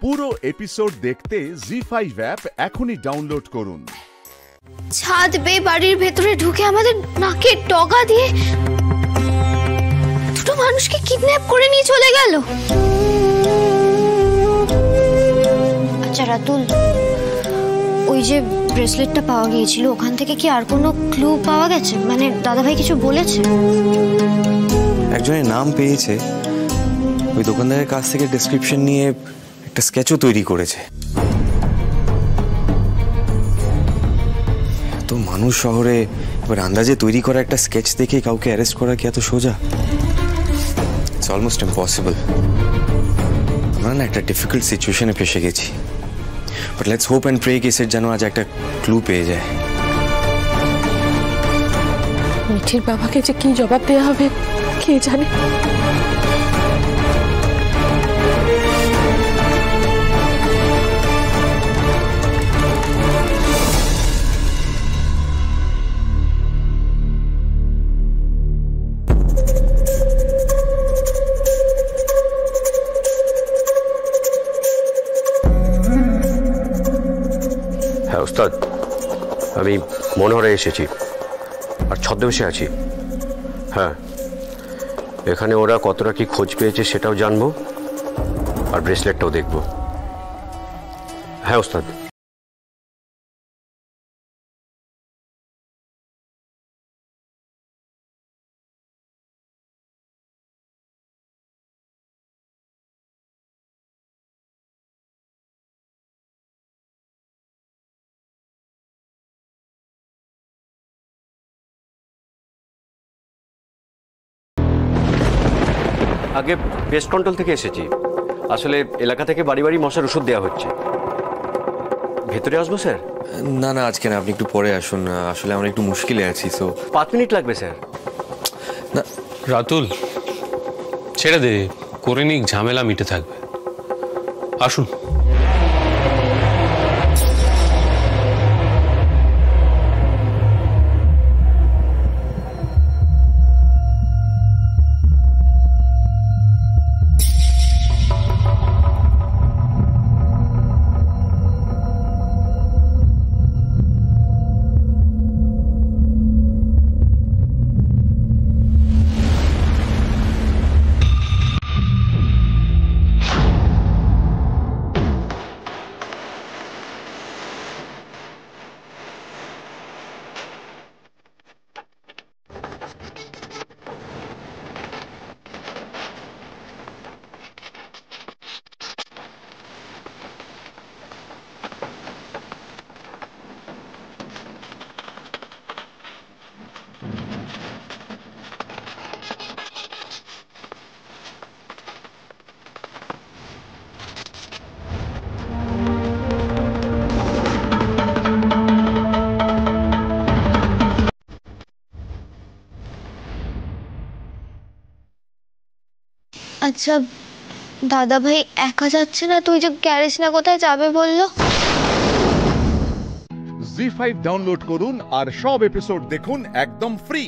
পুরো এপিসোড দেখতে জি5 অ্যাপ এখনই ডাউনলোড করুন। ছাদ বেয়ে বাড়ির ভেতরে ঢুকে আমাদের নাকে টগা দিয়ে দুটো মানুষকে কিডন্যাপ করে নিয়ে চলে গেল। আচ্ছা রাতুল, ওই যে ব্রেসলেটটা পাওয়া গিয়েছিল ওখান থেকে কি আর কোনো ক্লু পাওয়া গেছে? মানে দাদাভাই কিছু বলেছে? একজনের নাম পেয়েছে, ওই দোকানদারের কাছ থেকে ডেসক্রিপশন নিয়ে একটা স্কেচও তৈরি করেছে। এত মানুষ শহরে, এবার আন্দাজে তৈরি করা একটা স্কেচ দেখে কাউকে অ্যারেস্ট করা কি এত সোজা? It's almost impossible. আমরা না একটা ডিফিকাল্ট সিচুয়েশনে ফেসে গেছি, but let's hope and pray কেসের যেন আজ একটা ক্লু পেয়ে যায়। মিঠির বাবাকে যে কি জবাব দেওয়া হবে কে জানে। হ্যাঁ ওস্তাদ, আমি মনোহরে এসেছি আর ছদ্মবেশে আছি। হ্যাঁ, এখানে ওরা কতটা কি খোঁজ পেয়েছে সেটাও জানবো আর ব্রেসলেটটাও দেখবো। হ্যাঁ ওস্তাদ। আগে পেস্ট কন্ট্রোল থেকে এসেছি। আসলে এলাকা থেকে বাড়ি বাড়ি মশার ওষুধ দেওয়া হচ্ছে। ভেতরে আসবো স্যার? না না, আজকে না, আপনি একটু পরে আসুন। আসলে আমরা একটু মুশকিলে আছি। 5 মিনিট লাগবে স্যার। না রাতুল, ছেড়ে দে, করে নিক, ঝামেলা মিটে থাকবে। আসুন। আচ্ছা দাদাভাই একা যাচ্ছে না, তুই যে গ্যারেজ না কোথায় যাবে বললো? জি5 ডাউনলোড করুন আর সব এপিসোড দেখুন একদম ফ্রি।